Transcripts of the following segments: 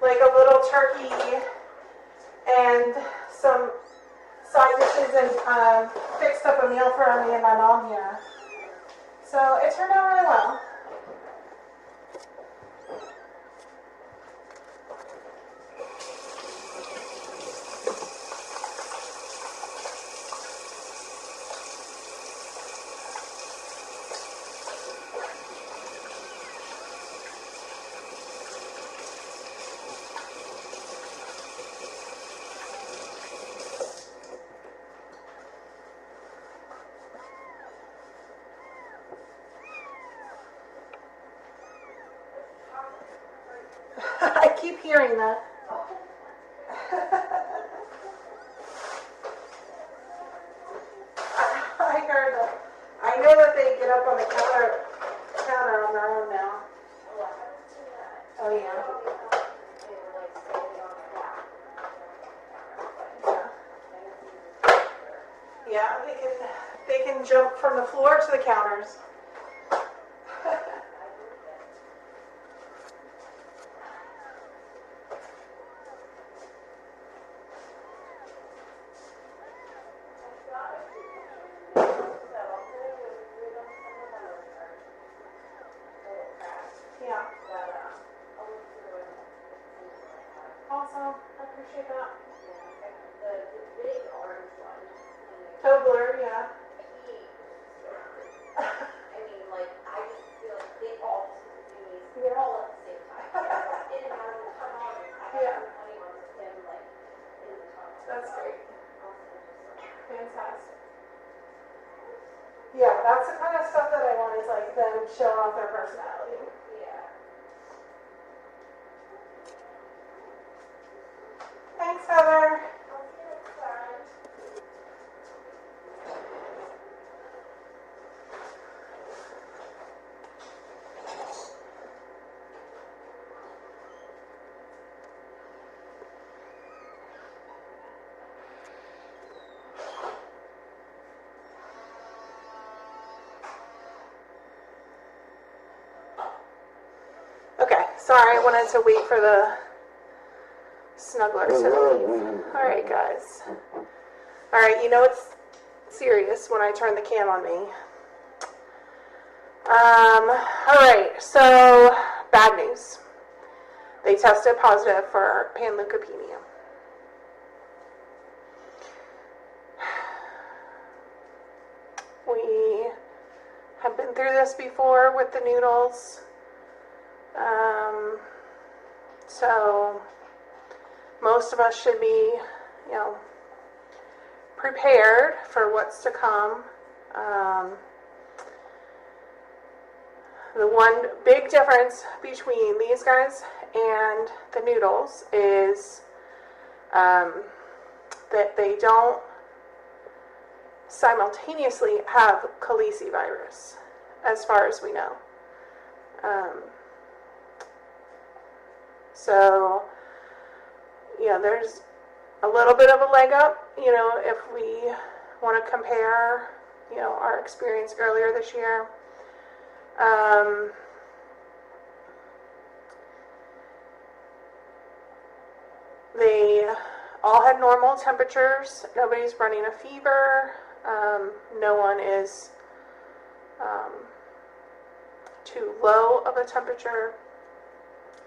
like a little turkey and some side dishes and fixed up a meal for me and my mom here. So it turned out really well. I keep hearing that. I heard that. I know that they get up on the counter on their own now. Oh yeah. Yeah, they can jump from the floor to the counters. Yeah. Awesome. I appreciate that. The big orange one. Tobler, yeah. I mean, like, I just feel like they all just do these all at the same time. In and out of the tunnel. Yeah. Him, like, in the tunnel. That's great. Fantastic. Yeah, that's the kind of stuff that I want, is like them showing off their personality. Yeah. Thanks, Heather. I'll see you next time. Okay, sorry, I wanted to wait for the snuggler to leave. Alright, guys. Alright, you know it's serious when I turn the cam on me. Alright, so bad news. They tested positive for panleukopenia. We have been through this before with the noodles. So most of us should be, prepared for what's to come. The one big difference between these guys and the noodles is that they don't simultaneously have calicivirus, as far as we know. So, there's a little bit of a leg up, if we want to compare, our experience earlier this year. They all had normal temperatures. Nobody's running a fever. No one is too low of a temperature.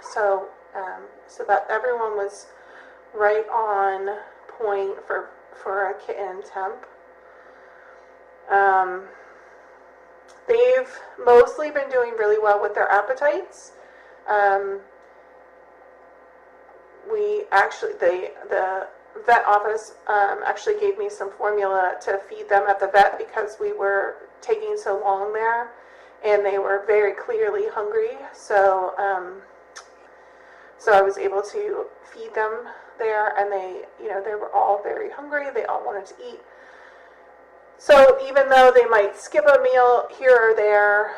So that everyone was right on point for a kitten temp. They've mostly been doing really well with their appetites. The vet office actually gave me some formula to feed them at the vet because we were taking so long there, and they were very clearly hungry. So I was able to feed them there, and they were all very hungry. They all wanted to eat. So even though they might skip a meal here or there,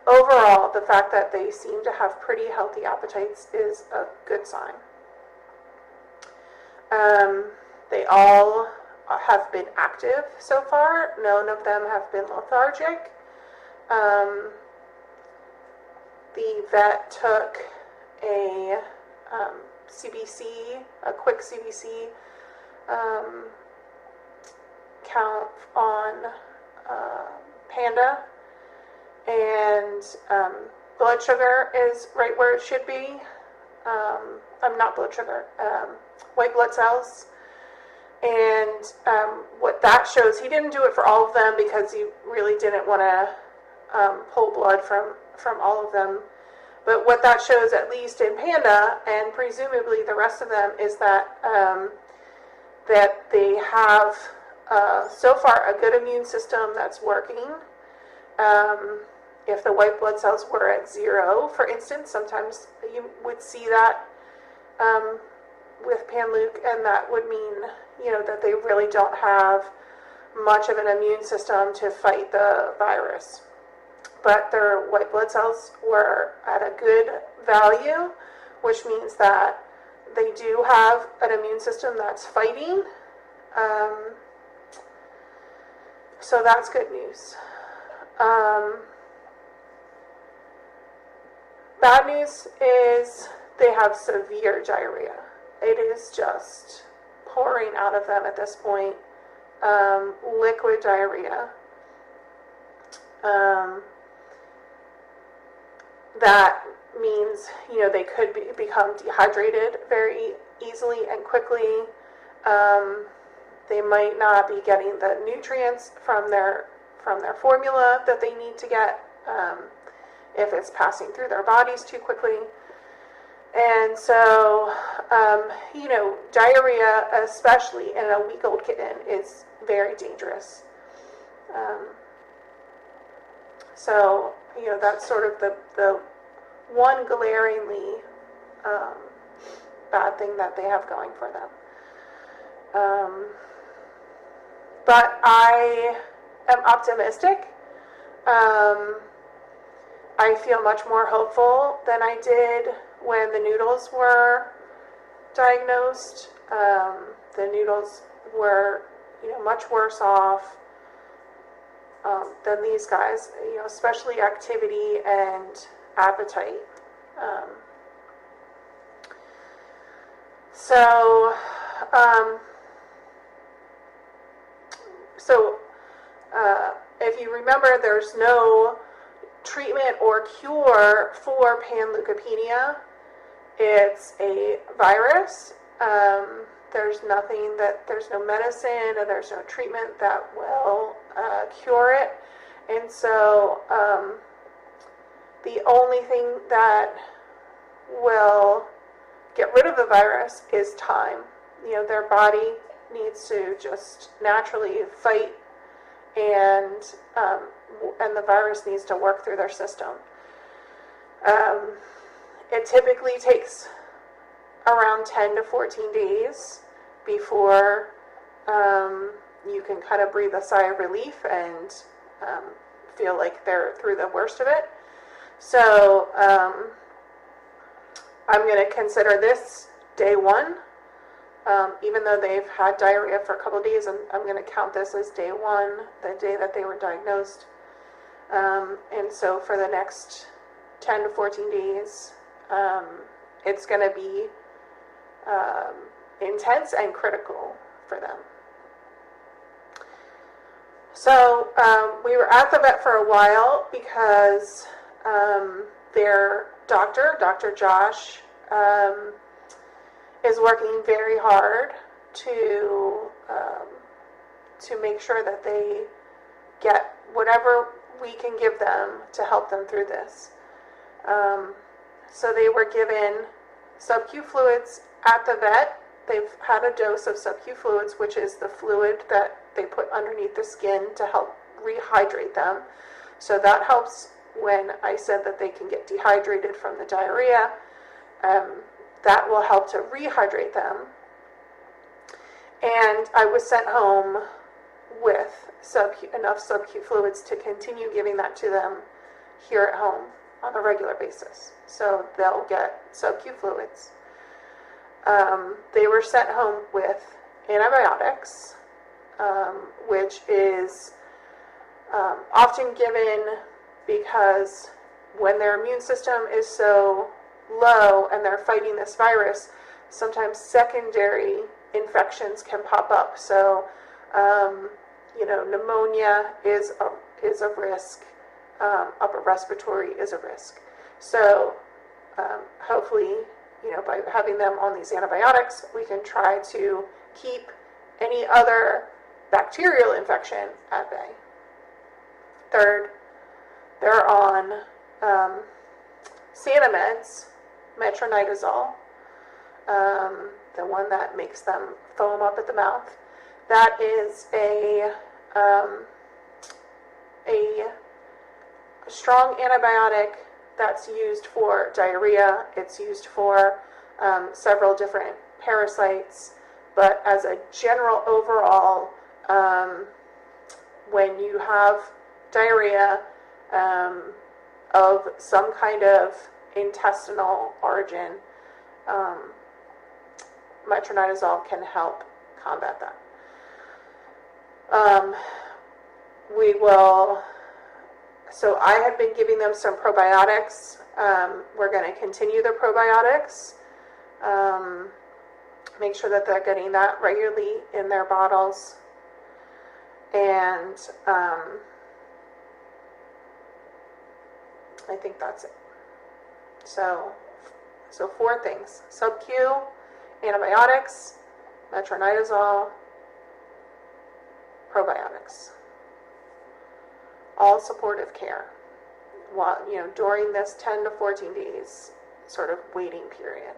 overall, the fact that they seem to have pretty healthy appetites is a good sign. They all have been active so far. None of them have been lethargic. The vet took a CBC, a quick CBC count on Panda, and blood sugar is right where it should be. I'm not blood sugar, white blood cells. And what that shows, he didn't do it for all of them because he really didn't want to pull blood from all of them. But what that shows, at least in Panda, and presumably the rest of them, is that that they have so far a good immune system that's working. If the white blood cells were at 0, for instance, sometimes you would see that with panleuk, and that would mean, that they really don't have much of an immune system to fight the virus. But their white blood cells were at a good value, which means that they do have an immune system that's fighting. So that's good news. Bad news is they have severe diarrhea. It is just pouring out of them at this point. Liquid diarrhea. That means, they could become dehydrated very easily and quickly. They might not be getting the nutrients from their formula that they need to get if it's passing through their bodies too quickly. And so, diarrhea, especially in a week-old kitten, is very dangerous. So, that's sort of the one glaringly bad thing that they have going for them. But I am optimistic. I feel much more hopeful than I did when the noodles were diagnosed. The noodles were, much worse off than these guys, especially activity and appetite. If you remember, there's no treatment or cure for panleukopenia. It's a virus. There's no medicine, and there's no treatment that will cure it. And so the only thing that will get rid of the virus is time. Their body needs to just naturally fight, and the virus needs to work through their system. It typically takes around 10 to 14 days before you can kind of breathe a sigh of relief and feel like they're through the worst of it. So I'm going to consider this day 1. Even though they've had diarrhea for a couple of days, I'm going to count this as day 1, the day that they were diagnosed. And so for the next 10 to 14 days, it's going to be intense and critical for them. So we were at the vet for a while because their doctor, Dr. Josh, is working very hard to make sure that they get whatever we can give them to help them through this. So they were given sub-Q fluids at the vet. They've had a dose of sub-Q fluids, which is the fluid that they put underneath the skin to help rehydrate them. So that helps when I said that they can get dehydrated from the diarrhea. That will help to rehydrate them. And I was sent home with enough sub-Q fluids to continue giving that to them here at home on a regular basis. So they'll get sub-Q fluids. They were sent home with antibiotics, which is often given because when their immune system is so low and they're fighting this virus, sometimes secondary infections can pop up. So, pneumonia is a risk. Upper respiratory is a risk. So, hopefully, by having them on these antibiotics, we can try to keep any other bacterial infection at bay. Third, they're on Sanimeds, metronidazole, the one that makes them foam up at the mouth. That is a strong antibiotic that's used for diarrhea. It's used for several different parasites, but as a general overall, when you have diarrhea of some kind of intestinal origin, metronidazole can help combat that. So I have been giving them some probiotics. We're going to continue the probiotics. Make sure that they're getting that regularly in their bottles. And I think that's it. So 4 things: sub-Q, antibiotics, metronidazole, probiotics. All supportive care while, during this 10 to 14 days sort of waiting period.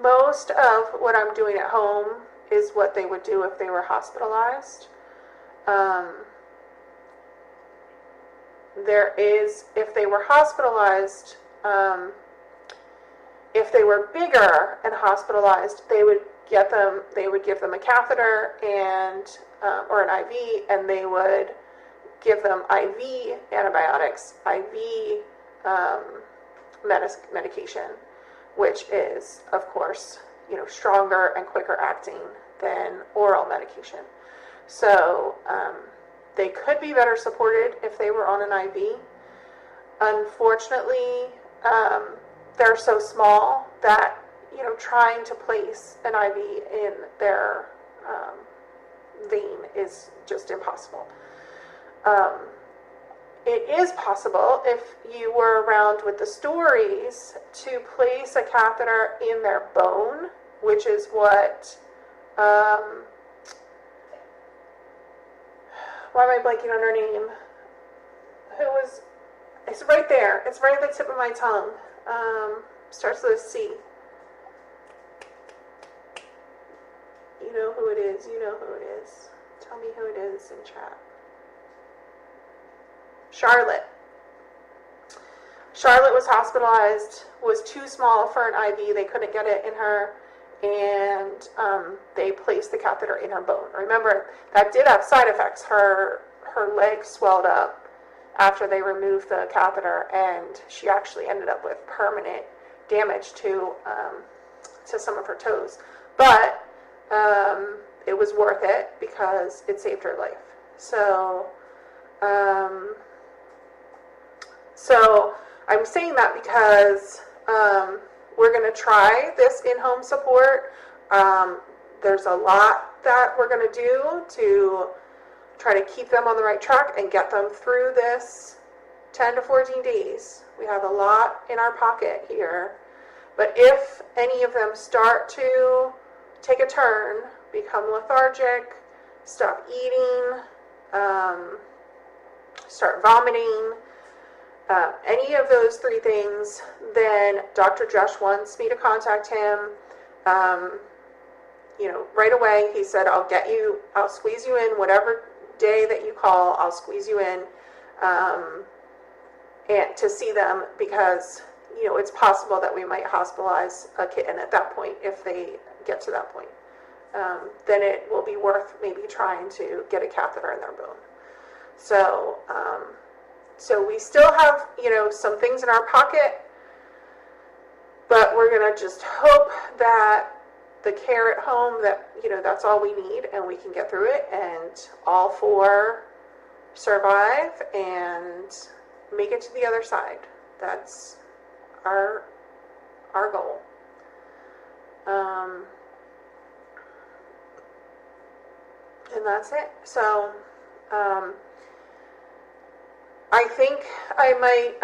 Most of what I'm doing at home is what they would do if they were hospitalized. If they were hospitalized, if they were bigger and hospitalized, they would give them a catheter and or an IV, and they would give them IV antibiotics, IV medication, which is, of course, stronger and quicker acting than oral medication. So they could be better supported if they were on an IV. Unfortunately, they're so small that trying to place an IV in their vein is just impossible. It is possible, if you were around with the stories, to place a catheter in their bone, which is what, why am I blanking on her name? It's right there. It's right at the tip of my tongue. Starts with a C. You know who it is. You know who it is. Tell me who it is in chat. Charlotte. Charlotte was hospitalized, was too small for an IV. They couldn't get it in her, and they placed the catheter in her bone. Remember, that did have side effects. Her leg swelled up after they removed the catheter, and she actually ended up with permanent damage to some of her toes. But it was worth it because it saved her life. So I'm saying that because we're going to try this in-home support. There's a lot that we're going to do to try to keep them on the right track and get them through this 10 to 14 days. We have a lot in our pocket here. But if any of them start to take a turn, become lethargic, stop eating, start vomiting, any of those 3 things, then Dr. Josh wants me to contact him. Right away, he said, I'll squeeze you in whatever day that you call, I'll squeeze you in and to see them, because it's possible that we might hospitalize a kitten at that point if they get to that point. Then it will be worth maybe trying to get a catheter in their bone. So we still have, some things in our pocket, but we're going to just hope that the care at home, that, that's all we need and we can get through it. And all 4 survive and make it to the other side. That's our goal. And that's it. So I think I might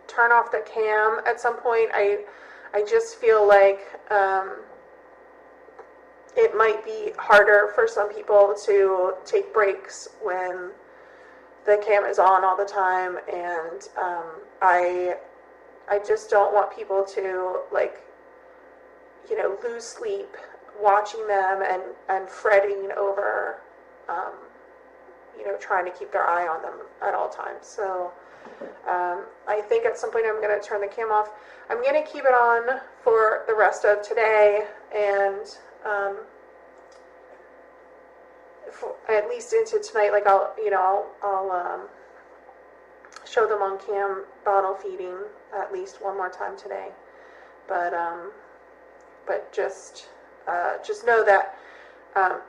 turn off the cam at some point. I just feel like it might be harder for some people to take breaks when the cam is on all the time, and I just don't want people to, like, you know, lose sleep watching them and fretting over, you know, trying to keep their eye on them at all times. So I think at some point I'm going to turn the cam off. I'm going to keep it on for the rest of today, and at least into tonight. Like, I'll show them on cam bottle feeding at least one more time today. But just know that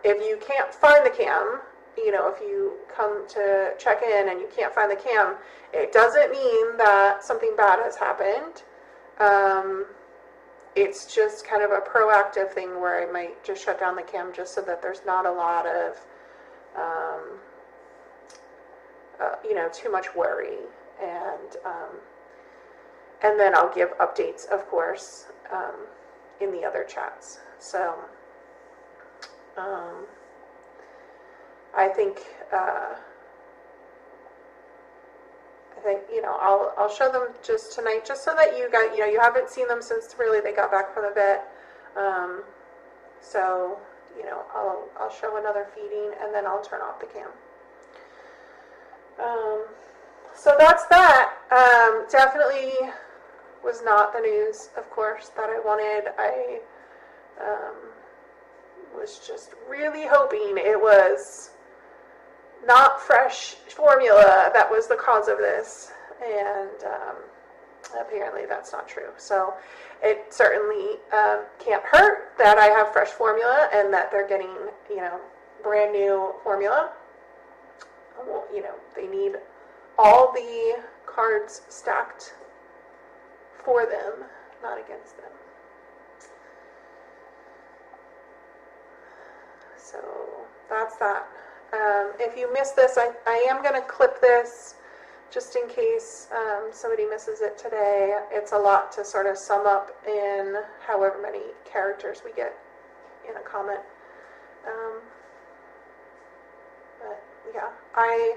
if you can't find the cam, you know, if you come to check in and you can't find the cam, it doesn't mean that something bad has happened. It's just kind of a proactive thing where I might just shut down the cam just so that there's not a lot of, you know, too much worry. And then I'll give updates, of course, in the other chats. So I think you know, I'll show them just tonight, just so that you guys, you know, you haven't seen them since really they got back from the vet. So, you know, I'll show another feeding and then I'll turn off the cam. So that's that. Definitely was not the news, of course, that I wanted. I was just really hoping it was not fresh formula that was the cause of this, and apparently that's not true. So it certainly can't hurt that I have fresh formula and that they're getting, you know, brand new formula. Well, you know, they need all the cards stacked for them, not against them. So that's that. If you missed this, I am going to clip this just in case somebody misses it today. It's a lot to sort of sum up in however many characters we get in a comment. But yeah, I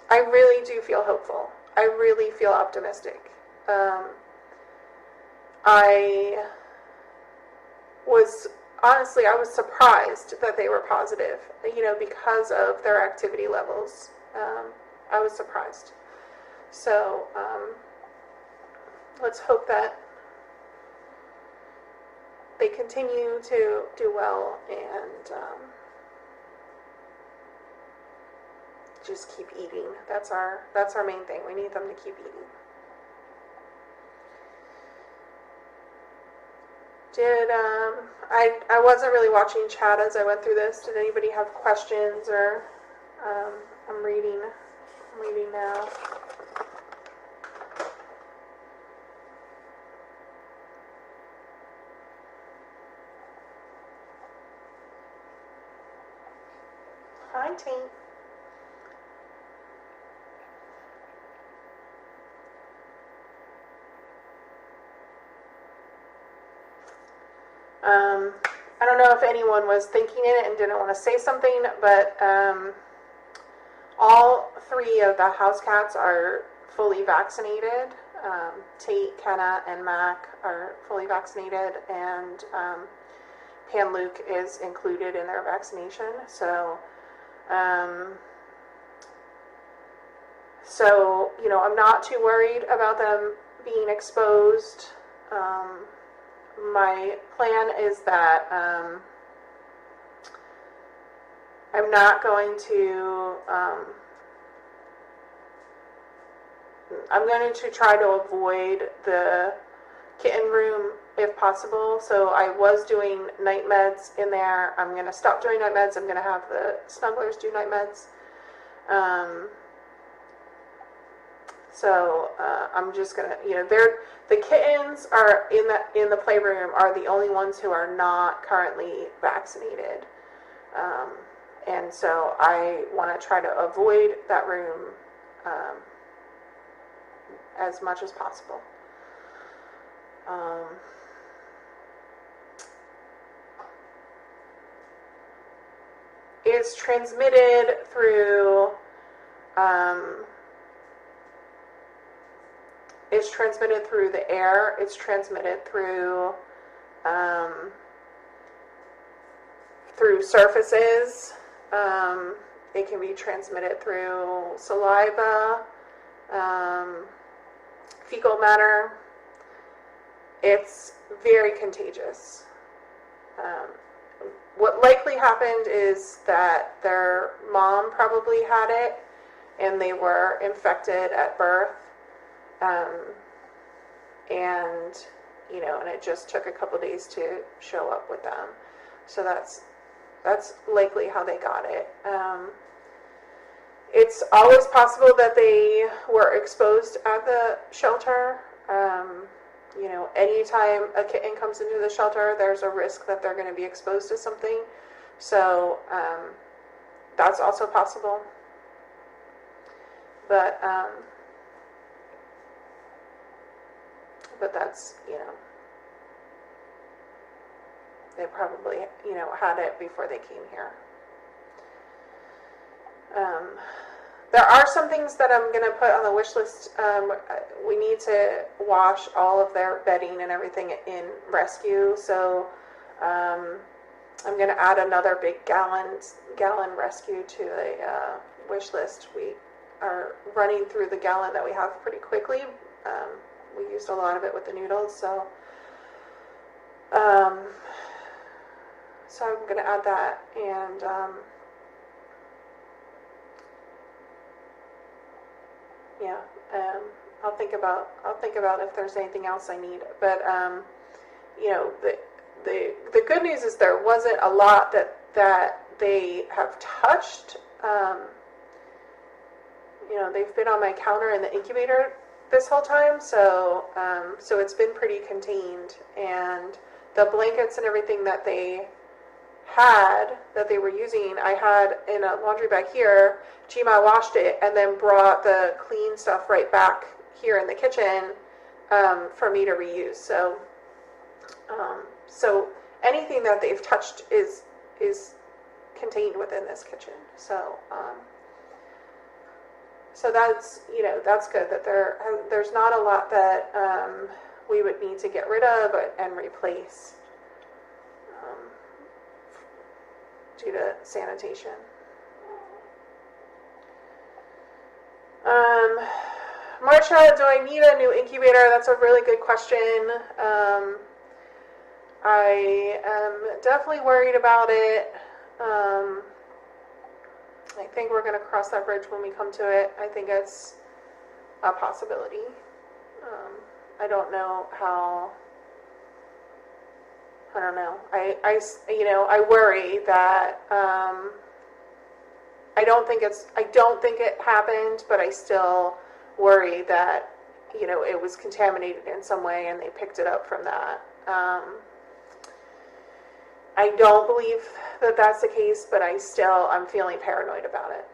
really do feel hopeful. I really feel optimistic. Honestly, I was surprised that they were positive, you know, because of their activity levels. I was surprised. So let's hope that they continue to do well and just keep eating. That's our main thing. We need them to keep eating. I wasn't really watching chat as I went through this. Did anybody have questions or I'm reading now. Hi, Tink. I don't know if anyone was thinking it and didn't want to say something, but all three of the house cats are fully vaccinated. Tate, Kenna, and Mac are fully vaccinated, and panleuk is included in their vaccination. So, you know, I'm not too worried about them being exposed. My plan is that I'm not going to, I'm going to try to avoid the kitten room if possible. So I was doing night meds in there. I'm going to stop doing night meds. I'm going to have the snugglers do night meds. I'm just going to, the kittens are in the playroom are the only ones who are not currently vaccinated. And so I want to try to avoid that room as much as possible. It's transmitted through the air. It's transmitted through surfaces. It can be transmitted through saliva, fecal matter. It's very contagious. What likely happened is that their mom probably had it and they were infected at birth. And it just took a couple days to show up with them. So that's likely how they got it. It's always possible that they were exposed at the shelter. Anytime a kitten comes into the shelter, there's a risk that they're going to be exposed to something. So that's also possible. But that's, they probably, had it before they came here. There are some things that I'm going to put on the wish list. We need to wash all of their bedding and everything in rescue. So I'm going to add another big gallon rescue to the wish list. We are running through the gallon that we have pretty quickly. We used a lot of it with the noodles, so I'm going to add that, and I'll think about if there's anything else I need. But the good news is there wasn't a lot that they have touched. They've been on my counter in the incubator this whole time, so it's been pretty contained. And the blankets and everything that they were using, I had in a laundry bag here. Gma washed it and then brought the clean stuff right back here in the kitchen for me to reuse. So anything that they've touched is contained within this kitchen. So that's that's good that there's not a lot that we would need to get rid of and replace due to sanitation. Marcia, do I need a new incubator? That's a really good question. I am definitely worried about it. I think we're going to cross that bridge when we come to it. I think it's a possibility. I don't know how. I don't know. I worry that I don't think it happened, but I still worry that it was contaminated in some way and they picked it up from that. I don't believe that that's the case, but I'm feeling paranoid about it.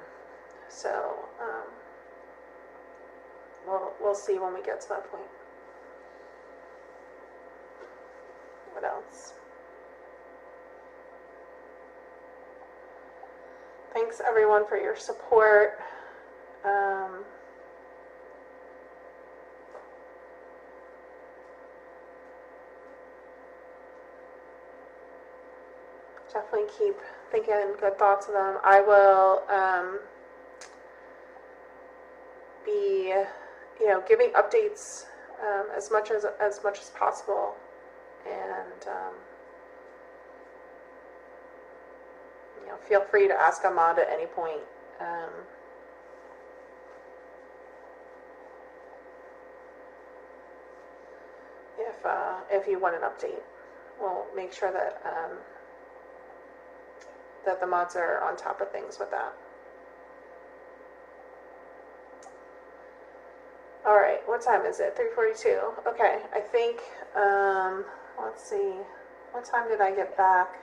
So we'll see when we get to that point. What else? Thanks everyone for your support. Definitely keep thinking good thoughts of them. I will be, giving updates as much as possible, and feel free to ask Ahmad at any point. if you want an update. We'll make sure that that the mods are on top of things with that. All right, what time is it? 3:42. Okay, I think. Let's see. What time did I get back?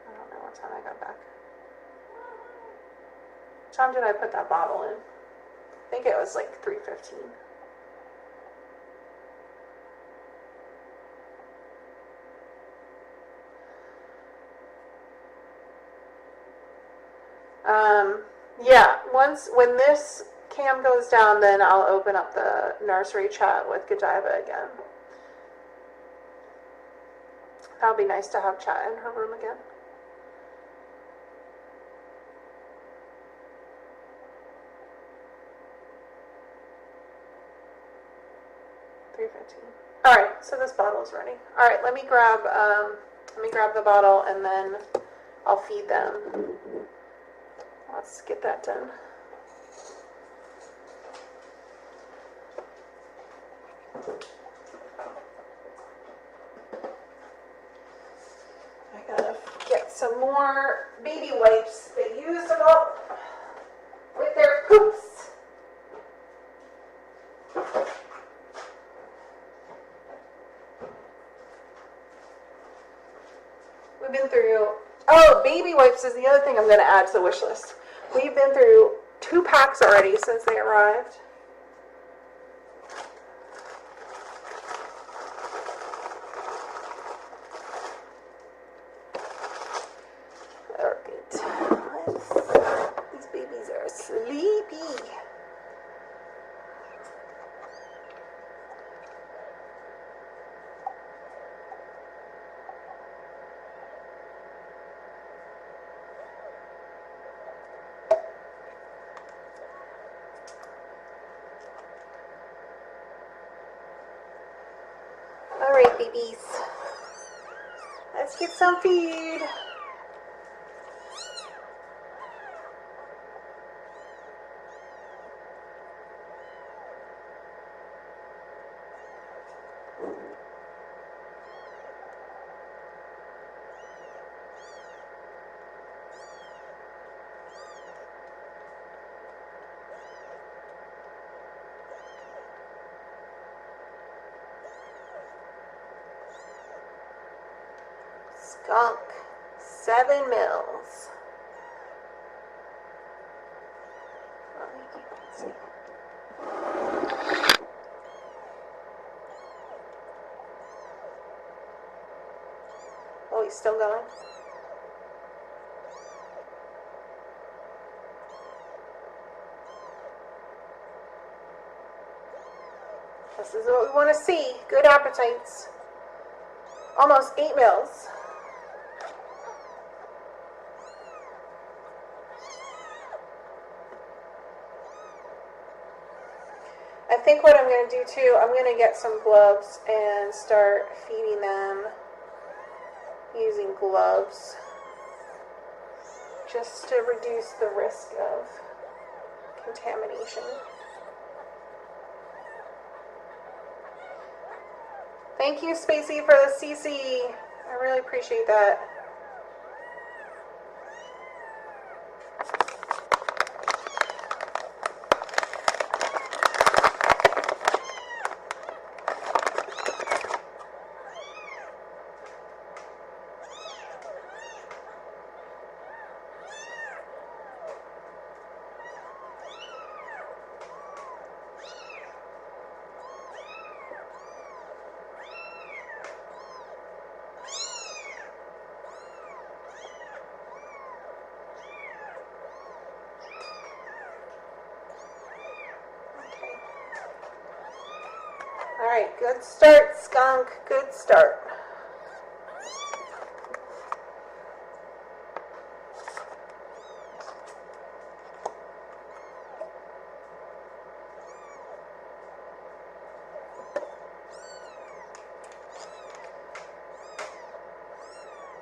I don't know what time I got back. What time did I put that bottle in? I think it was like 3:15. Yeah, when this cam goes down, then I'll open up the nursery chat with Godiva again. That would be nice to have chat in her room again. All right, so this bottle's ready. All right, let me grab the bottle and then I'll feed them. Let's get that done. I gotta get some more baby wipes. They use them up with their poops. We've been through, baby wipes is the other thing I'm going to add to the wish list. We've been through 2 packs already since they arrived. All right. These babies are sleepy. All right, babies. Let's get some feed. Skunk, 7 mils. Oh, he's still going. This is what we want to see. Good appetites. Almost 8 mils. I think what I'm going to do too, I'm going to get some gloves and start feeding them using gloves just to reduce the risk of contamination. Thank you, Spacey, for the CC. I really appreciate that. All right, good start, Skunk. Good start.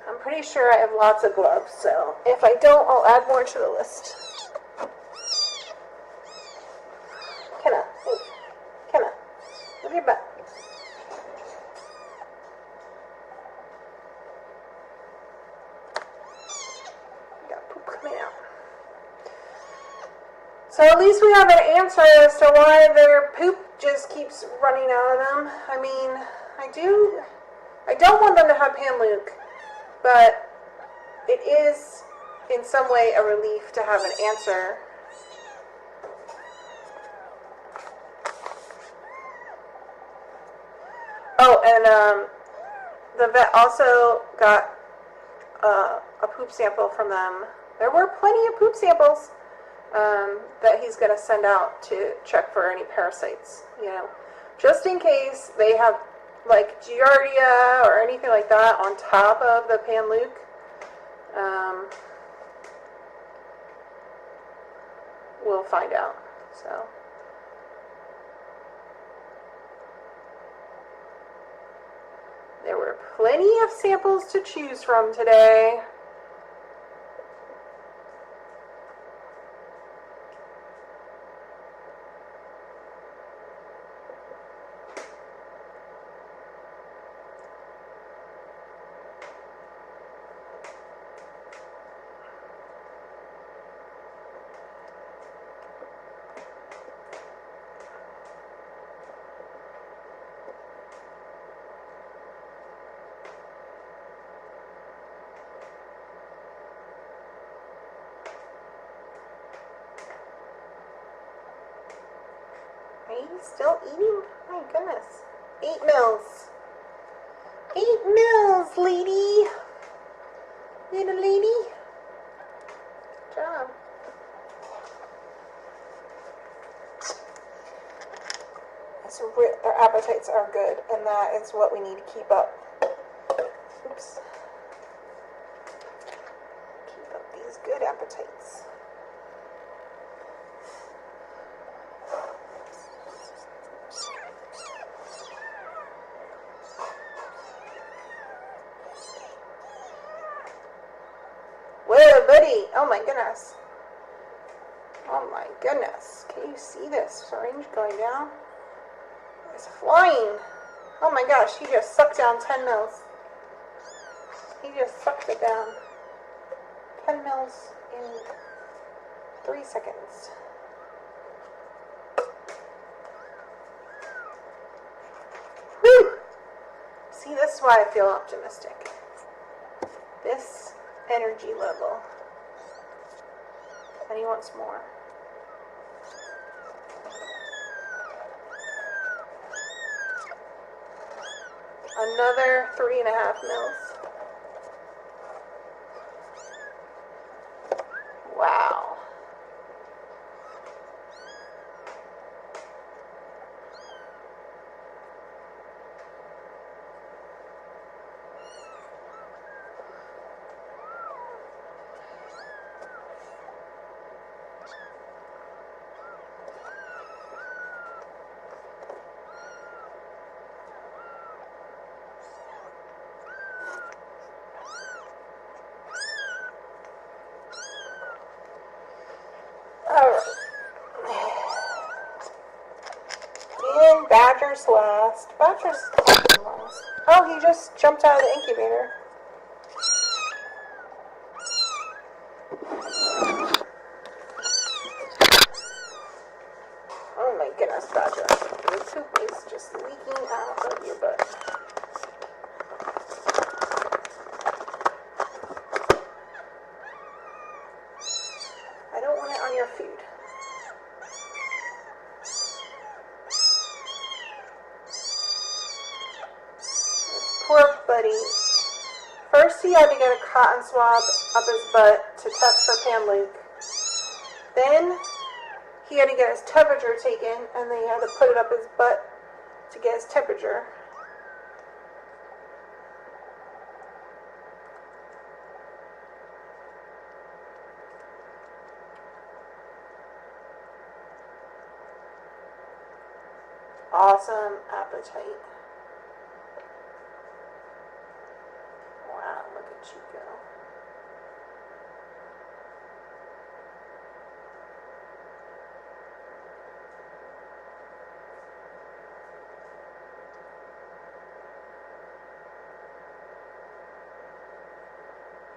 I'm pretty sure I have lots of gloves, so if I don't, I'll add more to the list. So at least we have an answer as to why their poop just keeps running out of them. I mean, I don't want them to have panleuk, but it is in some way a relief to have an answer. Oh, and the vet also got a poop sample from them. There were plenty of poop samples that he's going to send out to check for any parasites, you know, just in case they have like giardia or anything like that on top of the panleuk. We'll find out. So there were plenty of samples to choose from today. Are you still eating? My goodness. 8 mils. 8 mils, lady. Little lady. Good job. Their appetites are good, and that is what we need to keep up. Oops. Keep up these good appetites. Whoa, buddy! Oh my goodness. Oh my goodness. Can you see this syringe going down? It's flying. Oh my gosh, he just sucked down 10 mils. He just sucked it down. 10 mils in 3 seconds. Whew! See, this is why I feel optimistic. This energy level. And he wants more. Another 3.5 mils. Wow. Alright. And Badger's last. Badger's last. Oh, he just jumped out of the incubator. Oh my goodness, Badger. Your poop is just leaking out of your butt. I don't want it on your food. This poor buddy. First he had to get a cotton swab up his butt to test for panleuk. Then he had to get his temperature taken, and then he had to put it up his butt to get his temperature. Awesome appetite. Wow, look at you go.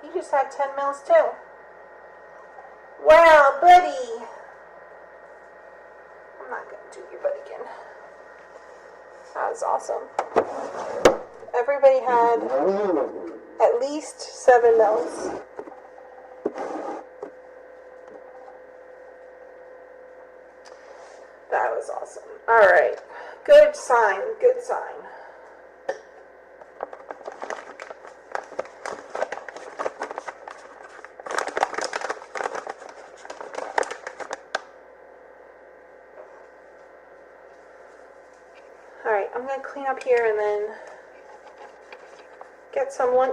You just had 10 mils too. Wow, buddy. That was awesome. Everybody had at least 7 milks. That was awesome. All right. Good sign. Good sign. All right, I'm going to clean up here and then get some lunch.